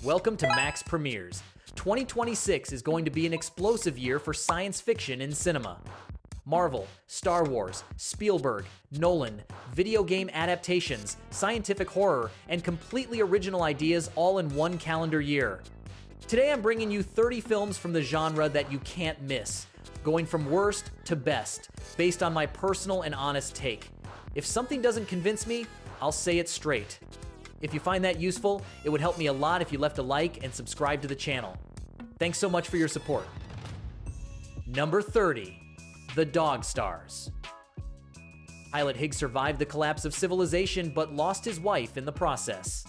Welcome to Max Premieres. 2026 is going to be an explosive year for science fiction in cinema. Marvel, Star Wars, Spielberg, Nolan, video game adaptations, scientific horror, and completely original ideas all in one calendar year. Today I'm bringing you 30 films from the genre that you can't miss, going from worst to best, based on my personal and honest take. If something doesn't convince me, I'll say it straight. If you find that useful, it would help me a lot if you left a like and subscribe to the channel. Thanks so much for your support. Number 30. The Dog Stars. Pilot Higgs survived the collapse of civilization but lost his wife in the process.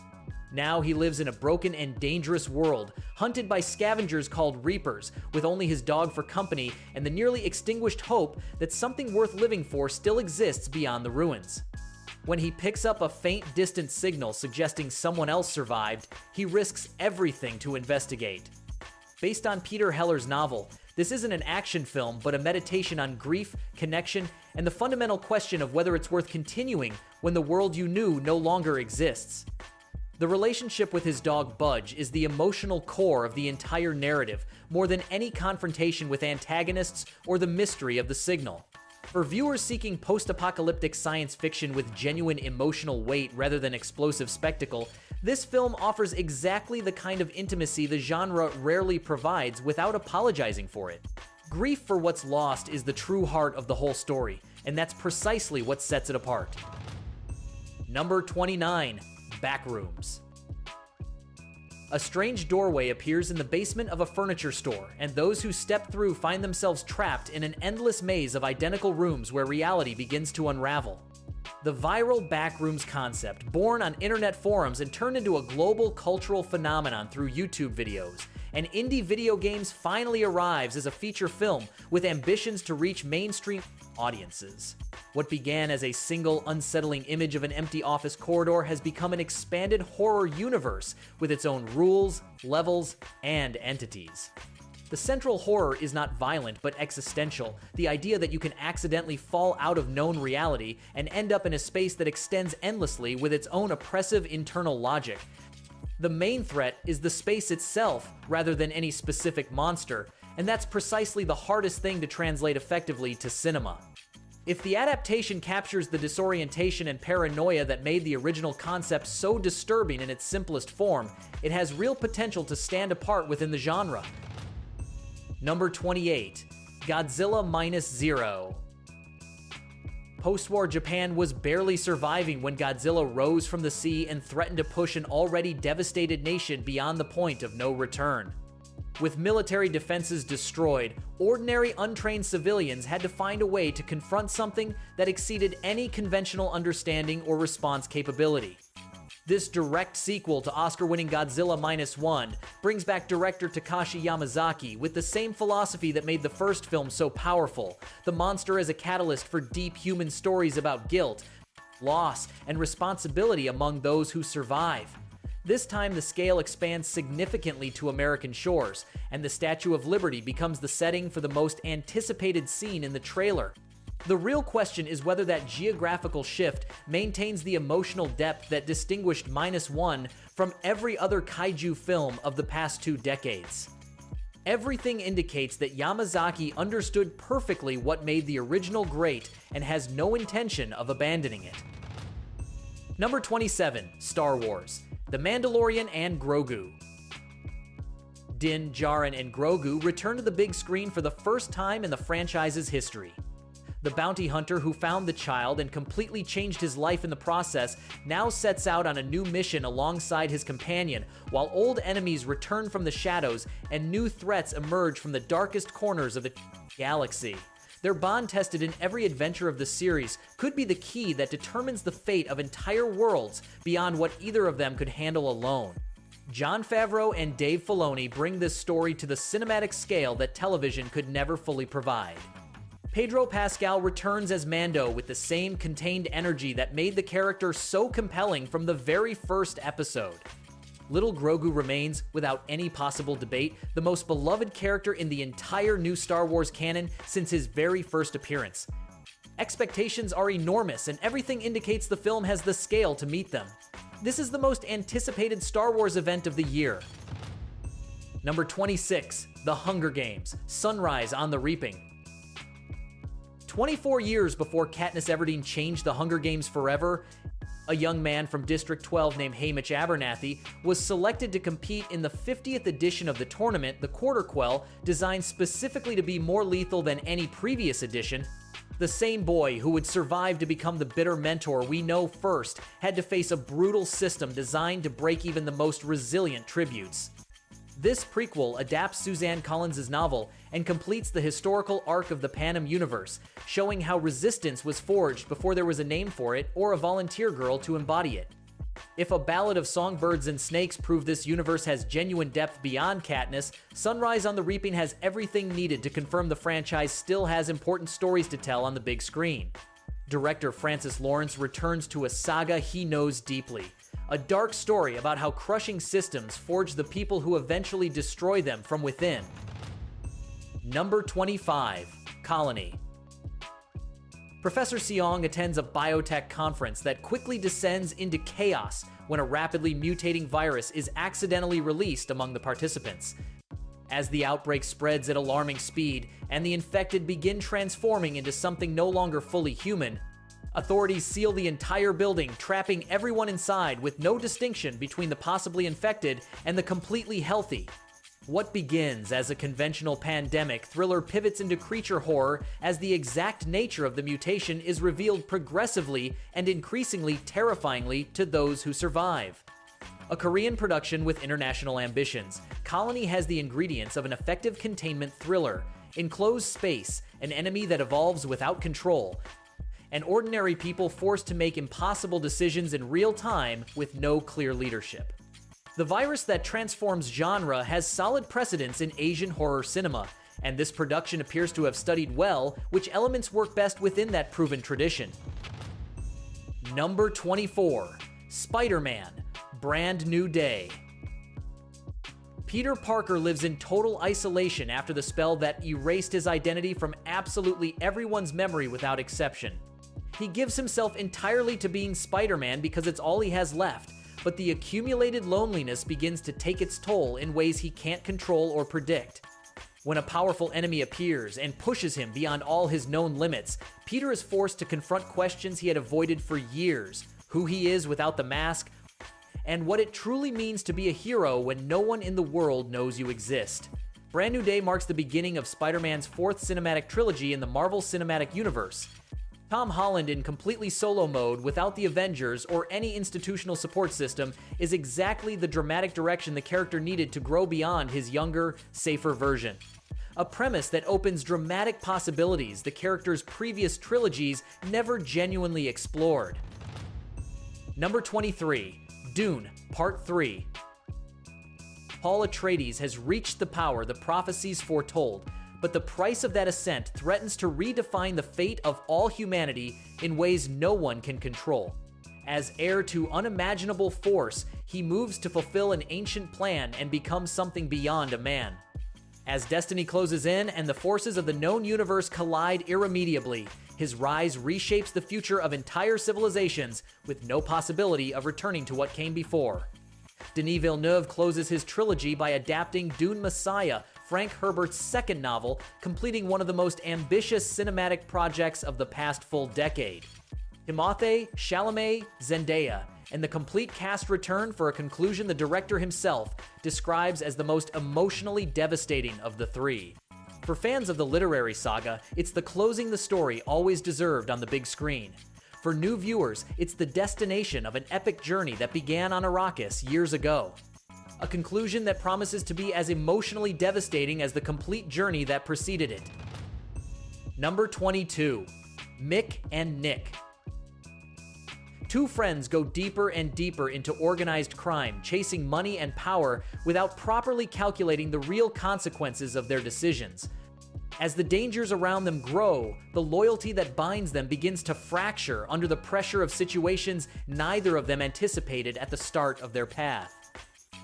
Now he lives in a broken and dangerous world, hunted by scavengers called Reapers, with only his dog for company and the nearly extinguished hope that something worth living for still exists beyond the ruins. When he picks up a faint, distant signal suggesting someone else survived, he risks everything to investigate. Based on Peter Heller's novel, this isn't an action film, but a meditation on grief, connection, and the fundamental question of whether it's worth continuing when the world you knew no longer exists. The relationship with his dog Budge is the emotional core of the entire narrative, more than any confrontation with antagonists or the mystery of the signal. For viewers seeking post-apocalyptic science fiction with genuine emotional weight rather than explosive spectacle, this film offers exactly the kind of intimacy the genre rarely provides without apologizing for it. Grief for what's lost is the true heart of the whole story, and that's precisely what sets it apart. Number 29. Backrooms. A strange doorway appears in the basement of a furniture store, and those who step through find themselves trapped in an endless maze of identical rooms where reality begins to unravel. The viral Backrooms concept, born on internet forums and turned into a global cultural phenomenon through YouTube videos, and indie video games finally arrives as a feature film with ambitions to reach mainstream audiences. What began as a single unsettling image of an empty office corridor has become an expanded horror universe with its own rules, levels, and entities. The central horror is not violent but existential, the idea that you can accidentally fall out of known reality and end up in a space that extends endlessly with its own oppressive internal logic. The main threat is the space itself rather than any specific monster, and that's precisely the hardest thing to translate effectively to cinema. If the adaptation captures the disorientation and paranoia that made the original concept so disturbing in its simplest form, it has real potential to stand apart within the genre. Number 28. Godzilla -0. Post-war Japan was barely surviving when Godzilla rose from the sea and threatened to push an already devastated nation beyond the point of no return. With military defenses destroyed, ordinary untrained civilians had to find a way to confront something that exceeded any conventional understanding or response capability. This direct sequel to Oscar-winning Godzilla -1 brings back director Takashi Yamazaki with the same philosophy that made the first film so powerful, the monster as a catalyst for deep human stories about guilt, loss, and responsibility among those who survive. This time the scale expands significantly to American shores, and the Statue of Liberty becomes the setting for the most anticipated scene in the trailer. The real question is whether that geographical shift maintains the emotional depth that distinguished -1 from every other kaiju film of the past 2 decades. Everything indicates that Yamazaki understood perfectly what made the original great and has no intention of abandoning it. Number 27. Star Wars. The Mandalorian and Grogu. Din Djarin and Grogu return to the big screen for the first time in the franchise's history. The bounty hunter who found the child and completely changed his life in the process now sets out on a new mission alongside his companion, while old enemies return from the shadows and new threats emerge from the darkest corners of the galaxy. Their bond, tested in every adventure of the series, could be the key that determines the fate of entire worlds beyond what either of them could handle alone. Jon Favreau and Dave Filoni bring this story to the cinematic scale that television could never fully provide. Pedro Pascal returns as Mando with the same contained energy that made the character so compelling from the very first episode. Little Grogu remains, without any possible debate, the most beloved character in the entire new Star Wars canon since his very first appearance. Expectations are enormous, and everything indicates the film has the scale to meet them. This is the most anticipated Star Wars event of the year. Number 26, The Hunger Games: Sunrise on the Reaping. 24 years before Katniss Everdeen changed the Hunger Games forever, a young man from District 12 named Hamish Abernathy was selected to compete in the 50th edition of the tournament, the Quarter Quell, designed specifically to be more lethal than any previous edition. The same boy who would survive to become the bitter mentor we know first had to face a brutal system designed to break even the most resilient tributes. This prequel adapts Suzanne Collins' novel and completes the historical arc of the Panem universe, showing how resistance was forged before there was a name for it or a volunteer girl to embody it. If A Ballad of Songbirds and Snakes prove this universe has genuine depth beyond Katniss, Sunrise on the Reaping has everything needed to confirm the franchise still has important stories to tell on the big screen. Director Francis Lawrence returns to a saga he knows deeply. A dark story about how crushing systems forge the people who eventually destroy them from within. Number 25, Colony. Professor Seong attends a biotech conference that quickly descends into chaos when a rapidly mutating virus is accidentally released among the participants. As the outbreak spreads at alarming speed and the infected begin transforming into something no longer fully human, authorities seal the entire building, trapping everyone inside with no distinction between the possibly infected and the completely healthy. What begins as a conventional pandemic thriller pivots into creature horror as the exact nature of the mutation is revealed progressively and increasingly terrifyingly to those who survive. A Korean production with international ambitions, Colony has the ingredients of an effective containment thriller: enclosed space, an enemy that evolves without control, and ordinary people forced to make impossible decisions in real time with no clear leadership. The virus that transforms genre has solid precedence in Asian horror cinema, and this production appears to have studied well which elements work best within that proven tradition. Number 24, Spider-Man: Brand New Day. Peter Parker lives in total isolation after the spell that erased his identity from absolutely everyone's memory without exception. He gives himself entirely to being Spider-Man because it's all he has left, but the accumulated loneliness begins to take its toll in ways he can't control or predict. When a powerful enemy appears and pushes him beyond all his known limits, Peter is forced to confront questions he had avoided for years: who he is without the mask, and what it truly means to be a hero when no one in the world knows you exist. Brand New Day marks the beginning of Spider-Man's fourth cinematic trilogy in the Marvel Cinematic Universe. Tom Holland in completely solo mode without the Avengers or any institutional support system is exactly the dramatic direction the character needed to grow beyond his younger, safer version. A premise that opens dramatic possibilities the character's previous trilogies never genuinely explored. Number 23, Dune, Part 3. Paul Atreides has reached the power the prophecies foretold, but the price of that ascent threatens to redefine the fate of all humanity in ways no one can control. As heir to unimaginable force, he moves to fulfill an ancient plan and become something beyond a man. As destiny closes in and the forces of the known universe collide irremediably, his rise reshapes the future of entire civilizations with no possibility of returning to what came before. Denis Villeneuve closes his trilogy by adapting Dune Messiah, Frank Herbert's second novel, completing one of the most ambitious cinematic projects of the past full decade. Timothée Chalamet, Zendaya, and the complete cast return for a conclusion the director himself describes as the most emotionally devastating of the three. For fans of the literary saga, it's the closing the story always deserved on the big screen. For new viewers, it's the destination of an epic journey that began on Arrakis years ago. A conclusion that promises to be as emotionally devastating as the complete journey that preceded it. Number 22, Mick and Nick. Two friends go deeper and deeper into organized crime, chasing money and power without properly calculating the real consequences of their decisions. As the dangers around them grow, the loyalty that binds them begins to fracture under the pressure of situations neither of them anticipated at the start of their path.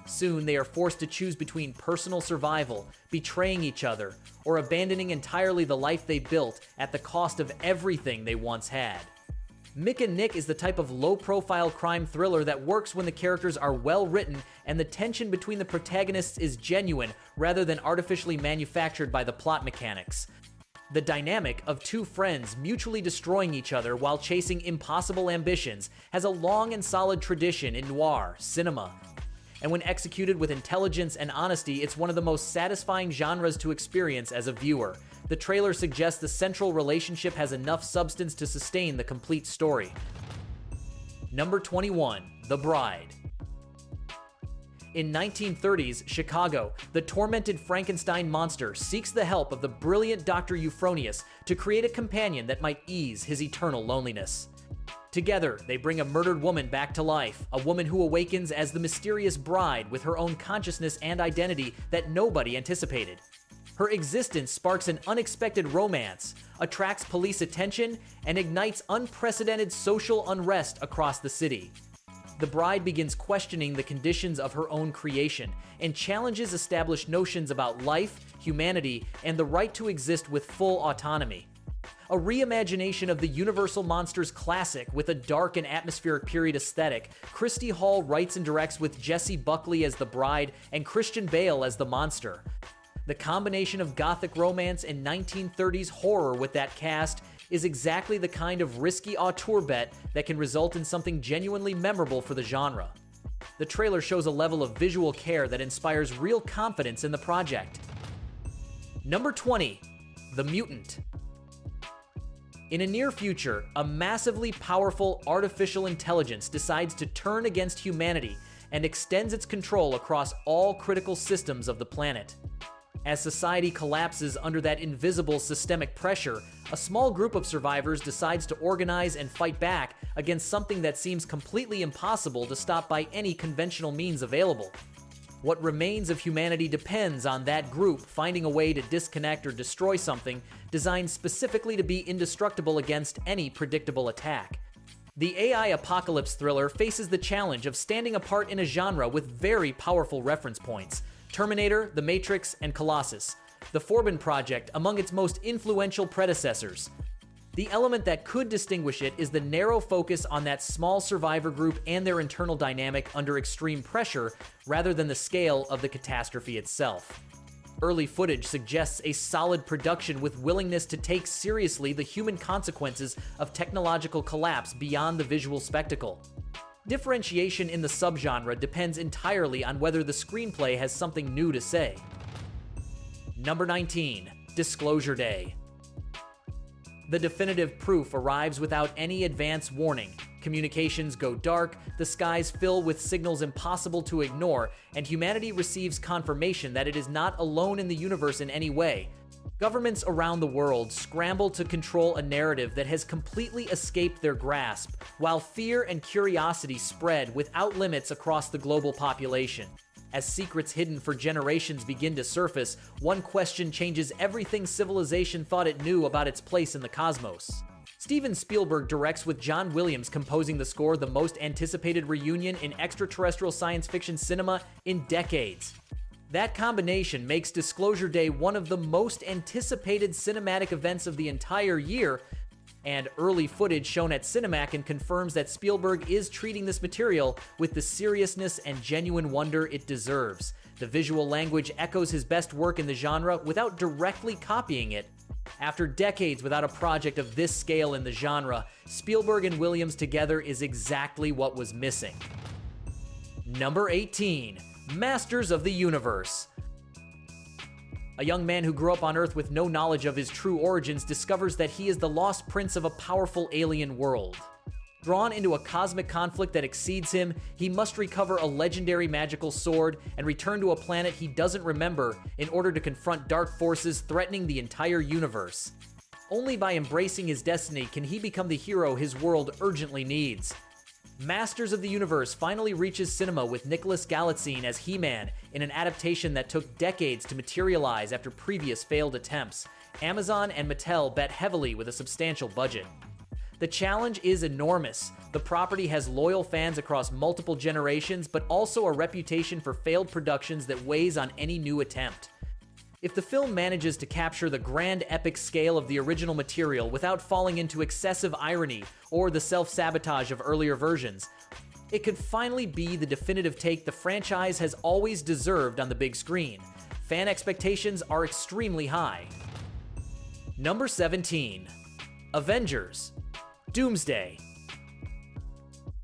Soon they are forced to choose between personal survival, betraying each other, or abandoning entirely the life they built at the cost of everything they once had. Mick and Nick is the type of low-profile crime thriller that works when the characters are well-written and the tension between the protagonists is genuine rather than artificially manufactured by the plot mechanics. The dynamic of two friends mutually destroying each other while chasing impossible ambitions has a long and solid tradition in noir cinema. And when executed with intelligence and honesty, it's one of the most satisfying genres to experience as a viewer. The trailer suggests the central relationship has enough substance to sustain the complete story. Number 21, The Bride. In 1930s Chicago, the tormented Frankenstein monster seeks the help of the brilliant Dr. Euphronius to create a companion that might ease his eternal loneliness. Together, they bring a murdered woman back to life, a woman who awakens as the mysterious bride with her own consciousness and identity that nobody anticipated. Her existence sparks an unexpected romance, attracts police attention, and ignites unprecedented social unrest across the city. The bride begins questioning the conditions of her own creation and challenges established notions about life, humanity, and the right to exist with full autonomy. A reimagination of the Universal Monsters classic with a dark and atmospheric period aesthetic, Christy Hall writes and directs with Jessie Buckley as the bride and Christian Bale as the monster. The combination of gothic romance and 1930s horror with that cast is exactly the kind of risky auteur bet that can result in something genuinely memorable for the genre. The trailer shows a level of visual care that inspires real confidence in the project. Number 20, The Mutant. In a near future, a massively powerful artificial intelligence decides to turn against humanity and extends its control across all critical systems of the planet. As society collapses under that invisible systemic pressure, a small group of survivors decides to organize and fight back against something that seems completely impossible to stop by any conventional means available. What remains of humanity depends on that group finding a way to disconnect or destroy something designed specifically to be indestructible against any predictable attack. The AI apocalypse thriller faces the challenge of standing apart in a genre with very powerful reference points: Terminator, The Matrix, and Colossus, the Forbin Project among its most influential predecessors. The element that could distinguish it is the narrow focus on that small survivor group and their internal dynamic under extreme pressure, rather than the scale of the catastrophe itself. Early footage suggests a solid production with willingness to take seriously the human consequences of technological collapse beyond the visual spectacle. Differentiation in the subgenre depends entirely on whether the screenplay has something new to say. Number 19, Disclosure Day. The definitive proof arrives without any advance warning. Communications go dark, the skies fill with signals impossible to ignore, and humanity receives confirmation that it is not alone in the universe in any way. Governments around the world scramble to control a narrative that has completely escaped their grasp, while fear and curiosity spread without limits across the global population. As secrets hidden for generations begin to surface, one question changes everything civilization thought it knew about its place in the cosmos. Steven Spielberg directs with John Williams composing the score, the most anticipated reunion in extraterrestrial science fiction cinema in decades. That combination makes Disclosure Day one of the most anticipated cinematic events of the entire year, and early footage shown at Cinemakin confirms that Spielberg is treating this material with the seriousness and genuine wonder it deserves. The visual language echoes his best work in the genre without directly copying it. After decades without a project of this scale in the genre, Spielberg and Williams together is exactly what was missing. Number 18, Masters of the Universe. A young man who grew up on Earth with no knowledge of his true origins discovers that he is the lost prince of a powerful alien world. Drawn into a cosmic conflict that exceeds him, he must recover a legendary magical sword and return to a planet he doesn't remember in order to confront dark forces threatening the entire universe. Only by embracing his destiny can he become the hero his world urgently needs. Masters of the Universe finally reaches cinema with Nicholas Galitzine as He-Man in an adaptation that took decades to materialize after previous failed attempts. Amazon and Mattel bet heavily with a substantial budget. The challenge is enormous. The property has loyal fans across multiple generations, but also a reputation for failed productions that weighs on any new attempt. If the film manages to capture the grand epic scale of the original material without falling into excessive irony or the self-sabotage of earlier versions, it could finally be the definitive take the franchise has always deserved on the big screen. Fan expectations are extremely high. Number 17. Avengers. Doomsday.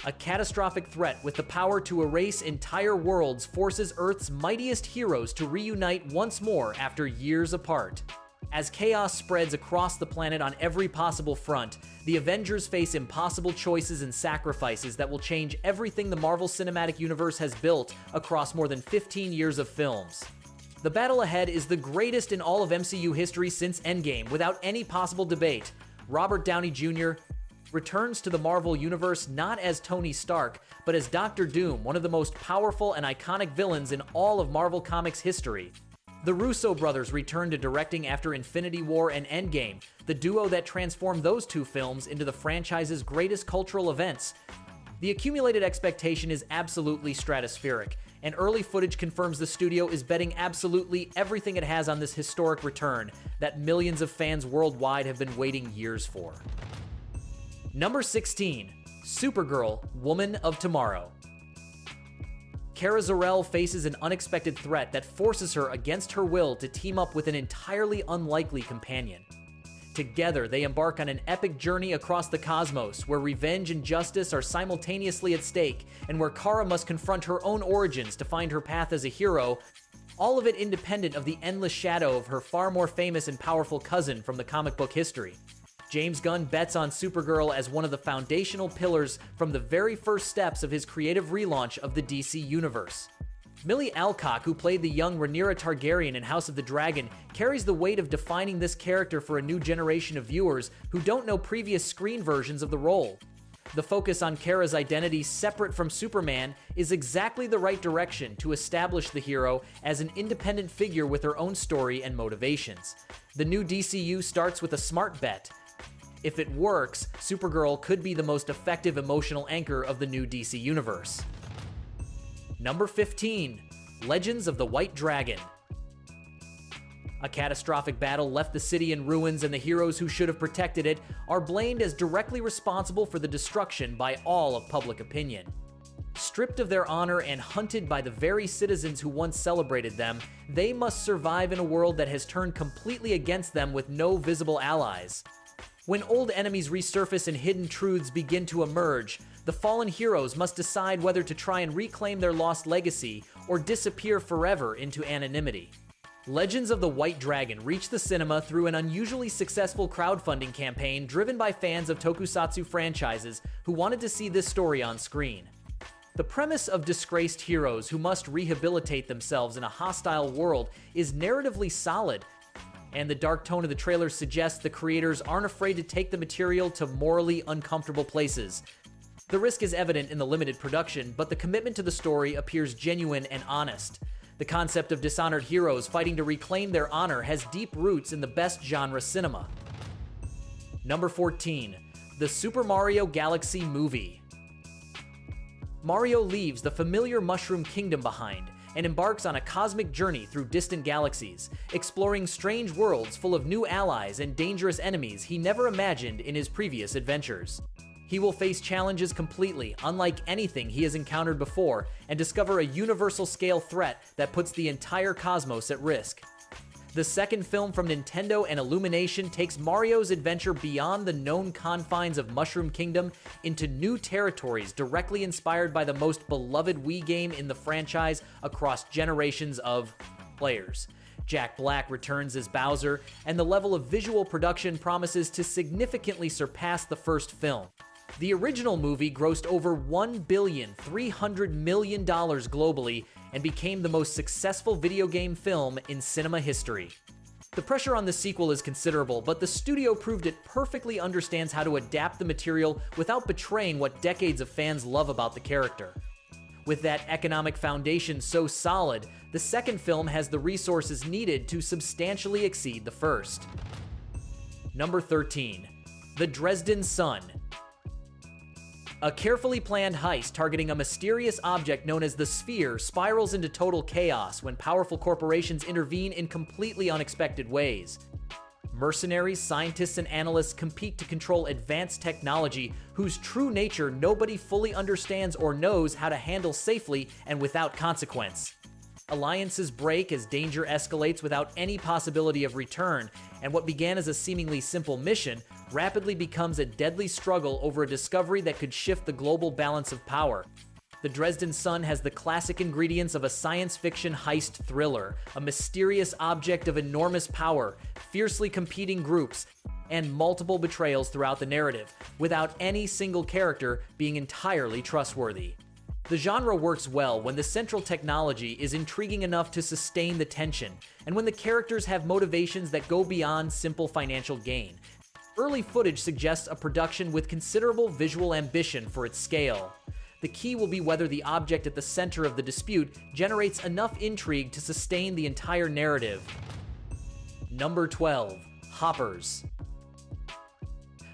A catastrophic threat with the power to erase entire worlds forces Earth's mightiest heroes to reunite once more after years apart. As chaos spreads across the planet on every possible front, the Avengers face impossible choices and sacrifices that will change everything the Marvel Cinematic Universe has built across more than 15 years of films. The battle ahead is the greatest in all of MCU history since Endgame, without any possible debate. Robert Downey Jr. returns to the Marvel Universe not as Tony Stark, but as Doctor Doom, one of the most powerful and iconic villains in all of Marvel Comics history. The Russo brothers return to directing after Infinity War and Endgame, the duo that transformed those two films into the franchise's greatest cultural events. The accumulated expectation is absolutely stratospheric, and early footage confirms the studio is betting absolutely everything it has on this historic return that millions of fans worldwide have been waiting years for. Number 16. Supergirl, Woman of Tomorrow. Kara Zor-El faces an unexpected threat that forces her against her will to team up with an entirely unlikely companion. Together, they embark on an epic journey across the cosmos where revenge and justice are simultaneously at stake, and where Kara must confront her own origins to find her path as a hero, all of it independent of the endless shadow of her far more famous and powerful cousin from the comic book history. James Gunn bets on Supergirl as one of the foundational pillars from the very first steps of his creative relaunch of the DC Universe. Millie Alcock, who played the young Rhaenyra Targaryen in House of the Dragon, carries the weight of defining this character for a new generation of viewers who don't know previous screen versions of the role. The focus on Kara's identity separate from Superman is exactly the right direction to establish the hero as an independent figure with her own story and motivations. The new DCU starts with a smart bet. If it works, Supergirl could be the most effective emotional anchor of the new DC Universe. Number 15. Legends of the White Dragon. A catastrophic battle left the city in ruins, and the heroes who should have protected it are blamed as directly responsible for the destruction by all of public opinion. Stripped of their honor and hunted by the very citizens who once celebrated them, they must survive in a world that has turned completely against them with no visible allies. When old enemies resurface and hidden truths begin to emerge, the fallen heroes must decide whether to try and reclaim their lost legacy or disappear forever into anonymity. Legends of the White Dragon reached the cinema through an unusually successful crowdfunding campaign driven by fans of tokusatsu franchises who wanted to see this story on screen. The premise of disgraced heroes who must rehabilitate themselves in a hostile world is narratively solid, and the dark tone of the trailer suggests the creators aren't afraid to take the material to morally uncomfortable places. The risk is evident in the limited production, but the commitment to the story appears genuine and honest. The concept of dishonored heroes fighting to reclaim their honor has deep roots in the best genre cinema. Number 14. The Super Mario Galaxy Movie. Mario leaves the familiar Mushroom Kingdom behind and embarks on a cosmic journey through distant galaxies, exploring strange worlds full of new allies and dangerous enemies he never imagined in his previous adventures. He will face challenges completely unlike anything he has encountered before and discover a universal-scale threat that puts the entire cosmos at risk. The second film from Nintendo and Illumination takes Mario's adventure beyond the known confines of Mushroom Kingdom into new territories directly inspired by the most beloved Wii game in the franchise across generations of players. Jack Black returns as Bowser, and the level of visual production promises to significantly surpass the first film. The original movie grossed over $1.3 billion globally and became the most successful video game film in cinema history. The pressure on the sequel is considerable, but the studio proved it perfectly understands how to adapt the material without betraying what decades of fans love about the character. With that economic foundation so solid, the second film has the resources needed to substantially exceed the first. Number 13. The Dresden Sun. A carefully planned heist targeting a mysterious object known as the Sphere spirals into total chaos when powerful corporations intervene in completely unexpected ways. Mercenaries, scientists, and analysts compete to control advanced technology whose true nature nobody fully understands or knows how to handle safely and without consequence. Alliances break as danger escalates without any possibility of return, and what began as a seemingly simple mission rapidly becomes a deadly struggle over a discovery that could shift the global balance of power. The Dresden Sun has the classic ingredients of a science fiction heist thriller, a mysterious object of enormous power, fiercely competing groups, and multiple betrayals throughout the narrative, without any single character being entirely trustworthy. The genre works well when the central technology is intriguing enough to sustain the tension, and when the characters have motivations that go beyond simple financial gain. Early footage suggests a production with considerable visual ambition for its scale. The key will be whether the object at the center of the dispute generates enough intrigue to sustain the entire narrative. Number 12. Hoppers.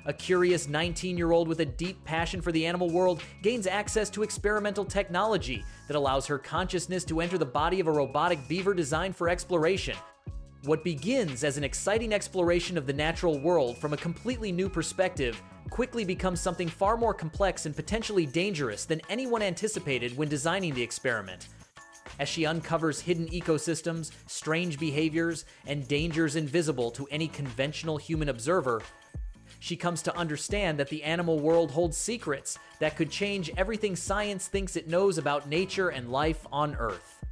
A curious 19-year-old with a deep passion for the animal world gains access to experimental technology that allows her consciousness to enter the body of a robotic beaver designed for exploration. What begins as an exciting exploration of the natural world from a completely new perspective quickly becomes something far more complex and potentially dangerous than anyone anticipated when designing the experiment. As she uncovers hidden ecosystems, strange behaviors, and dangers invisible to any conventional human observer, she comes to understand that the animal world holds secrets that could change everything science thinks it knows about nature and life on Earth.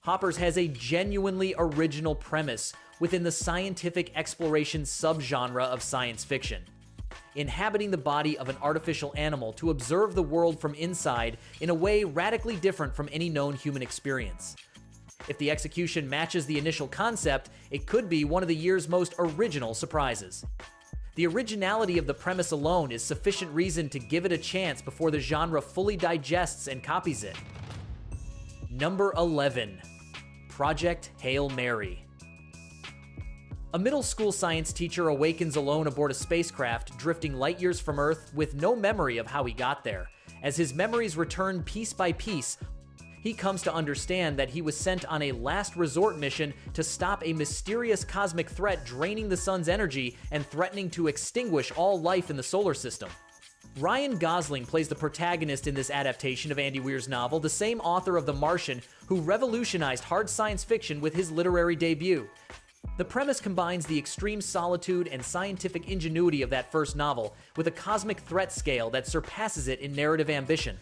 Hoppers has a genuinely original premise within the scientific exploration subgenre of science fiction. Inhabiting the body of an artificial animal to observe the world from inside in a way radically different from any known human experience. If the execution matches the initial concept, it could be one of the year's most original surprises. The originality of the premise alone is sufficient reason to give it a chance before the genre fully digests and copies it. Number 11. Project Hail Mary. A middle school science teacher awakens alone aboard a spacecraft drifting light years from Earth with no memory of how he got there. As his memories return piece by piece, he comes to understand that he was sent on a last resort mission to stop a mysterious cosmic threat draining the sun's energy and threatening to extinguish all life in the solar system. Ryan Gosling plays the protagonist in this adaptation of Andy Weir's novel, the same author of The Martian, who revolutionized hard science fiction with his literary debut. The premise combines the extreme solitude and scientific ingenuity of that first novel with a cosmic threat scale that surpasses it in narrative ambition.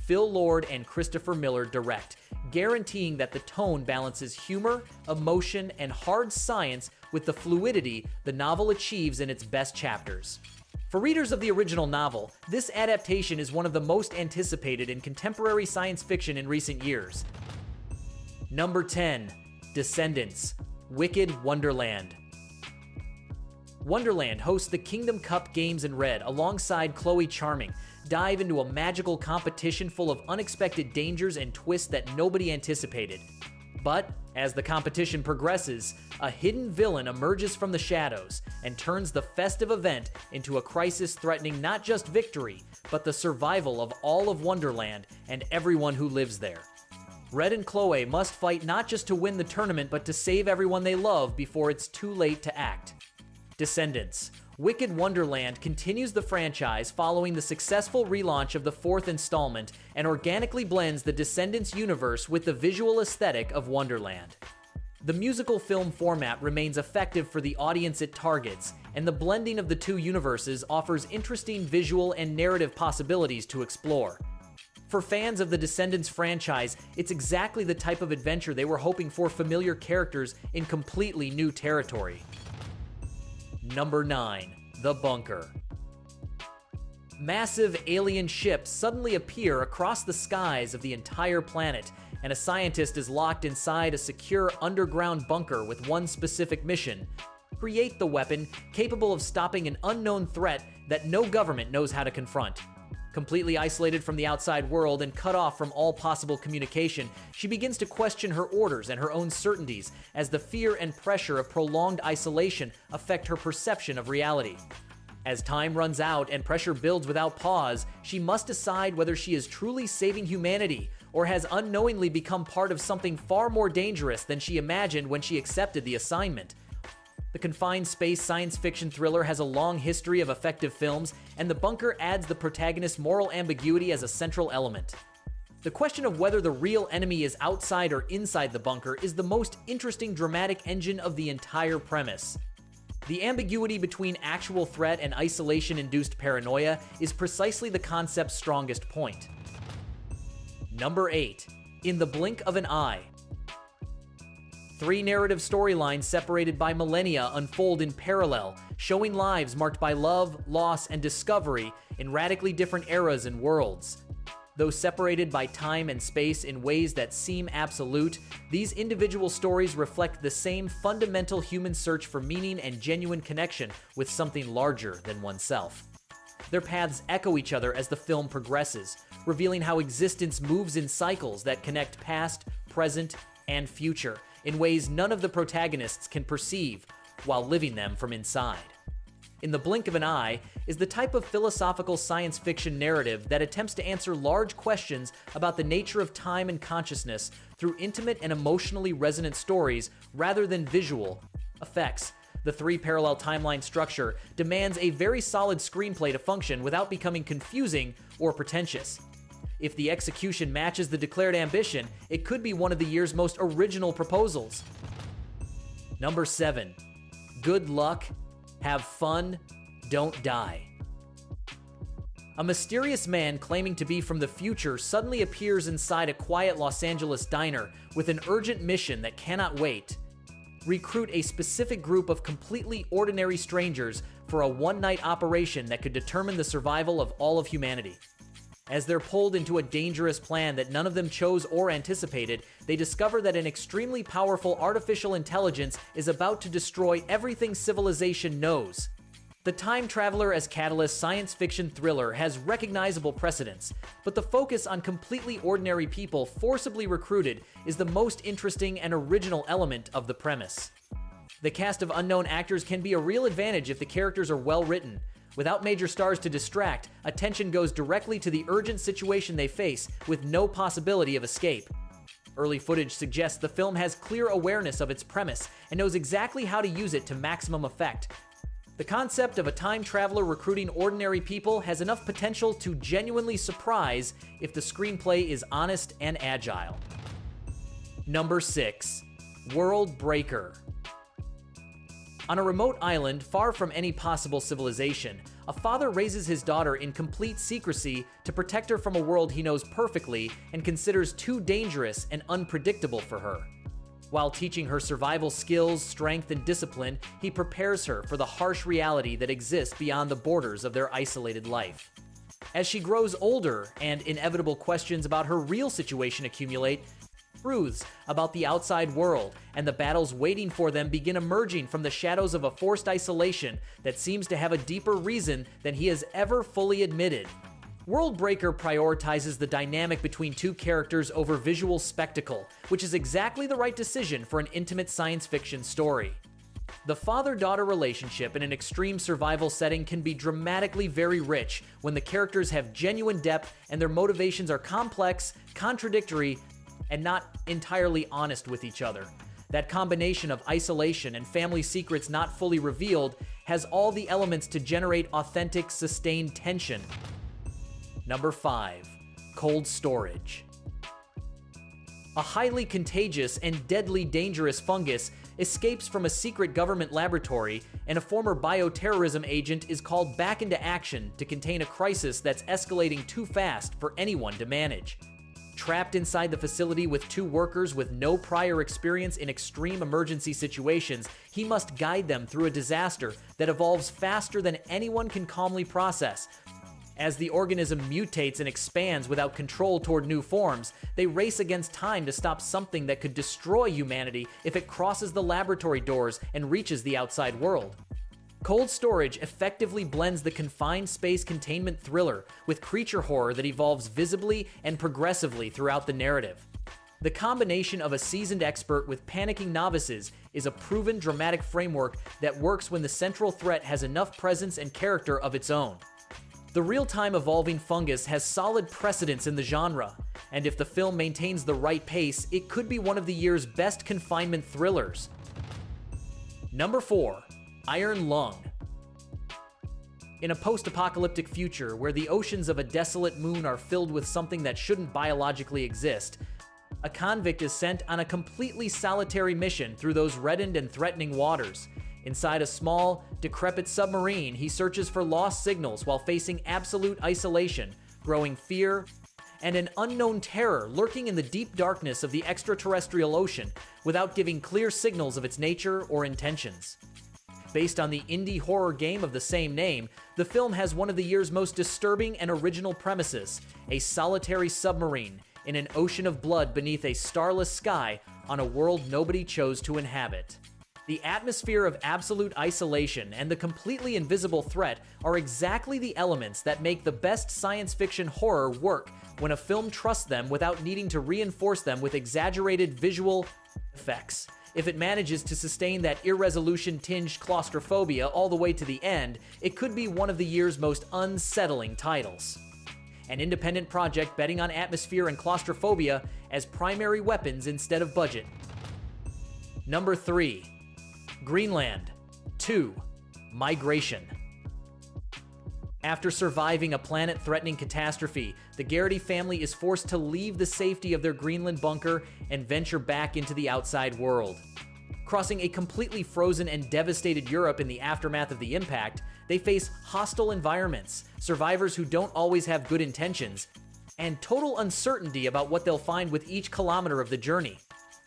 Phil Lord and Christopher Miller direct, guaranteeing that the tone balances humor, emotion, and hard science with the fluidity the novel achieves in its best chapters. For readers of the original novel, this adaptation is one of the most anticipated in contemporary science fiction in recent years. Number 10. Descendants. Wicked Wonderland. Wonderland hosts the Kingdom Cup Games in Red alongside Chloe Charming. Dive into a magical competition full of unexpected dangers and twists that nobody anticipated. But, as the competition progresses, a hidden villain emerges from the shadows and turns the festive event into a crisis threatening not just victory, but the survival of all of Wonderland and everyone who lives there. Red and Chloe must fight not just to win the tournament, but to save everyone they love before it's too late to act. Descendants. Wicked Wonderland continues the franchise following the successful relaunch of the fourth installment and organically blends the Descendants universe with the visual aesthetic of Wonderland. The musical film format remains effective for the audience it targets, and the blending of the two universes offers interesting visual and narrative possibilities to explore. For fans of the Descendants franchise, it's exactly the type of adventure they were hoping for, familiar characters in completely new territory. Number 9. The Bunker. Massive alien ships suddenly appear across the skies of the entire planet, and a scientist is locked inside a secure underground bunker with one specific mission: create the weapon capable of stopping an unknown threat that no government knows how to confront. Completely isolated from the outside world and cut off from all possible communication, she begins to question her orders and her own certainties as the fear and pressure of prolonged isolation affect her perception of reality. As time runs out and pressure builds without pause, she must decide whether she is truly saving humanity or has unknowingly become part of something far more dangerous than she imagined when she accepted the assignment. The confined space science fiction thriller has a long history of effective films, and The Bunker adds the protagonist's moral ambiguity as a central element. The question of whether the real enemy is outside or inside the bunker is the most interesting dramatic engine of the entire premise. The ambiguity between actual threat and isolation-induced paranoia is precisely the concept's strongest point. Number 8. In the Blink of an Eye. 3 narrative storylines separated by millennia unfold in parallel, showing lives marked by love, loss, and discovery in radically different eras and worlds. Though separated by time and space in ways that seem absolute, these individual stories reflect the same fundamental human search for meaning and genuine connection with something larger than oneself. Their paths echo each other as the film progresses, revealing how existence moves in cycles that connect past, present, and future in ways none of the protagonists can perceive while living them from inside. In the Blink of an Eye is the type of philosophical science fiction narrative that attempts to answer large questions about the nature of time and consciousness through intimate and emotionally resonant stories rather than visual effects. The 3 parallel timeline structure demands a very solid screenplay to function without becoming confusing or pretentious. If the execution matches the declared ambition, it could be one of the year's most original proposals. Number 7. Good luck. Have fun, don't die. A mysterious man claiming to be from the future suddenly appears inside a quiet Los Angeles diner with an urgent mission that cannot wait. Recruit a specific group of completely ordinary strangers for a one-night operation that could determine the survival of all of humanity. As they're pulled into a dangerous plan that none of them chose or anticipated, they discover that an extremely powerful artificial intelligence is about to destroy everything civilization knows. The time traveler as catalyst science fiction thriller has recognizable precedents, but the focus on completely ordinary people forcibly recruited is the most interesting and original element of the premise. The cast of unknown actors can be a real advantage if the characters are well written. Without major stars to distract, attention goes directly to the urgent situation they face with no possibility of escape. Early footage suggests the film has clear awareness of its premise and knows exactly how to use it to maximum effect. The concept of a time traveler recruiting ordinary people has enough potential to genuinely surprise if the screenplay is honest and agile. Number 6. World Breaker. On a remote island far from any possible civilization, a father raises his daughter in complete secrecy to protect her from a world he knows perfectly and considers too dangerous and unpredictable for her. While teaching her survival skills, strength, and discipline, he prepares her for the harsh reality that exists beyond the borders of their isolated life. As she grows older and inevitable questions about her real situation accumulate, truths about the outside world and the battles waiting for them begin emerging from the shadows of a forced isolation that seems to have a deeper reason than he has ever fully admitted. Worldbreaker prioritizes the dynamic between 2 characters over visual spectacle, which is exactly the right decision for an intimate science fiction story. The father-daughter relationship in an extreme survival setting can be dramatically very rich when the characters have genuine depth and their motivations are complex, contradictory, and not entirely honest with each other. That combination of isolation and family secrets not fully revealed has all the elements to generate authentic, sustained tension. Number 5. Cold storage. A highly contagious and deadly dangerous fungus escapes from a secret government laboratory, and a former bioterrorism agent is called back into action to contain a crisis that's escalating too fast for anyone to manage. Trapped inside the facility with 2 workers with no prior experience in extreme emergency situations, he must guide them through a disaster that evolves faster than anyone can calmly process. As the organism mutates and expands without control toward new forms, they race against time to stop something that could destroy humanity if it crosses the laboratory doors and reaches the outside world. Cold Storage effectively blends the confined space containment thriller with creature horror that evolves visibly and progressively throughout the narrative. The combination of a seasoned expert with panicking novices is a proven dramatic framework that works when the central threat has enough presence and character of its own. The real-time evolving fungus has solid precedence in the genre, and if the film maintains the right pace, it could be one of the year's best confinement thrillers. Number 4. Iron Lung. In a post-apocalyptic future where the oceans of a desolate moon are filled with something that shouldn't biologically exist, a convict is sent on a completely solitary mission through those reddened and threatening waters. Inside a small, decrepit submarine, he searches for lost signals while facing absolute isolation, growing fear, and an unknown terror lurking in the deep darkness of the extraterrestrial ocean without giving clear signals of its nature or intentions. Based on the indie horror game of the same name, the film has one of the year's most disturbing and original premises: a solitary submarine in an ocean of blood beneath a starless sky on a world nobody chose to inhabit. The atmosphere of absolute isolation and the completely invisible threat are exactly the elements that make the best science fiction horror work when a film trusts them without needing to reinforce them with exaggerated visual effects. If it manages to sustain that irresolution-tinged claustrophobia all the way to the end, it could be one of the year's most unsettling titles. An independent project betting on atmosphere and claustrophobia as primary weapons instead of budget. Number 3. Greenland 2. Migration. After surviving a planet-threatening catastrophe, the Garrity family is forced to leave the safety of their Greenland bunker and venture back into the outside world. Crossing a completely frozen and devastated Europe in the aftermath of the impact, they face hostile environments, survivors who don't always have good intentions, and total uncertainty about what they'll find with each kilometer of the journey.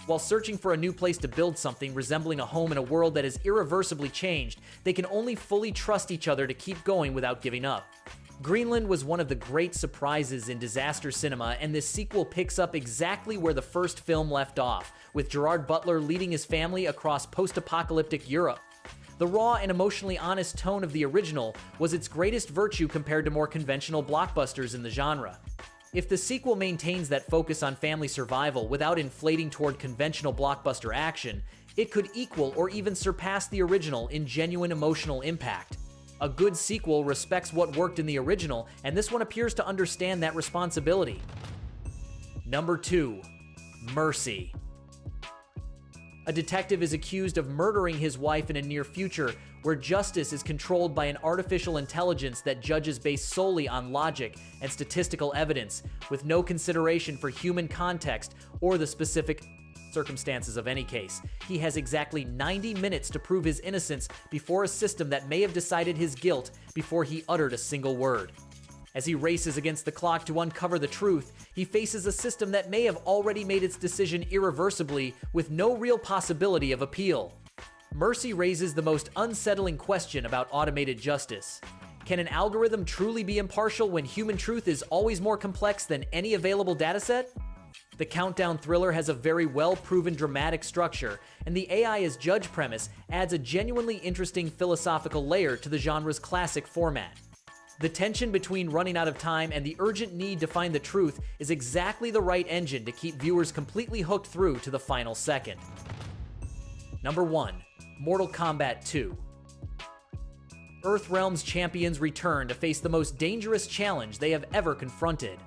While searching for a new place to build something resembling a home in a world that is irreversibly changed, they can only fully trust each other to keep going without giving up. Greenland was one of the great surprises in disaster cinema, and this sequel picks up exactly where the first film left off, with Gerard Butler leading his family across post-apocalyptic Europe. The raw and emotionally honest tone of the original was its greatest virtue compared to more conventional blockbusters in the genre. If the sequel maintains that focus on family survival without inflating toward conventional blockbuster action, it could equal or even surpass the original in genuine emotional impact. A good sequel respects what worked in the original, and this one appears to understand that responsibility. Number 2. Mercy. A detective is accused of murdering his wife in a near future where justice is controlled by an artificial intelligence that judges based solely on logic and statistical evidence, with no consideration for human context or the specific circumstances of any case. He has exactly 90 minutes to prove his innocence before a system that may have decided his guilt before he uttered a single word. As he races against the clock to uncover the truth, he faces a system that may have already made its decision irreversibly with no real possibility of appeal. Mercy raises the most unsettling question about automated justice. Can an algorithm truly be impartial when human truth is always more complex than any available dataset? The Countdown thriller has a very well-proven dramatic structure, and the AI as judge premise adds a genuinely interesting philosophical layer to the genre's classic format. The tension between running out of time and the urgent need to find the truth is exactly the right engine to keep viewers completely hooked through to the final second. Number 1. Mortal Kombat 2. Earthrealm's champions return to face the most dangerous challenge they have ever confronted.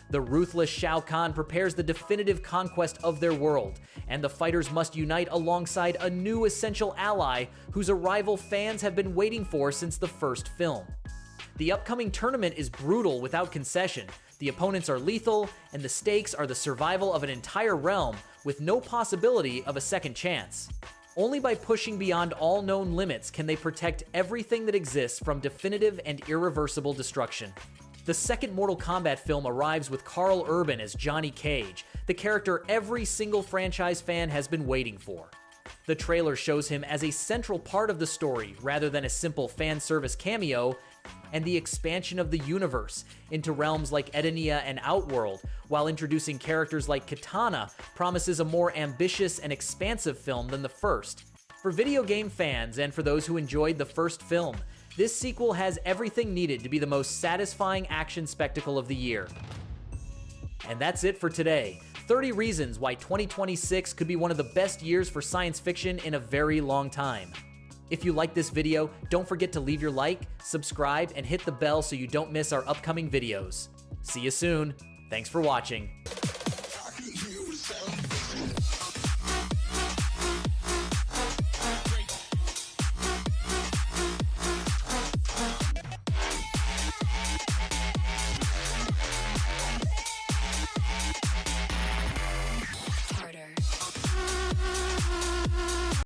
The ruthless Shao Kahn prepares the definitive conquest of their world, and the fighters must unite alongside a new essential ally whose arrival fans have been waiting for since the first film. The upcoming tournament is brutal without concession. The opponents are lethal, and the stakes are the survival of an entire realm with no possibility of a second chance. Only by pushing beyond all known limits can they protect everything that exists from definitive and irreversible destruction. The second Mortal Kombat film arrives with Karl Urban as Johnny Cage, the character every single franchise fan has been waiting for. The trailer shows him as a central part of the story rather than a simple fan service cameo, and the expansion of the universe into realms like Edenia and Outworld, while introducing characters like Kitana, promises a more ambitious and expansive film than the first. For video game fans and for those who enjoyed the first film, this sequel has everything needed to be the most satisfying action spectacle of the year. And that's it for today. 30 reasons why 2026 could be one of the best years for science fiction in a very long time. If you like this video, don't forget to leave your like, subscribe, and hit the bell so you don't miss our upcoming videos. See you soon. Thanks for watching.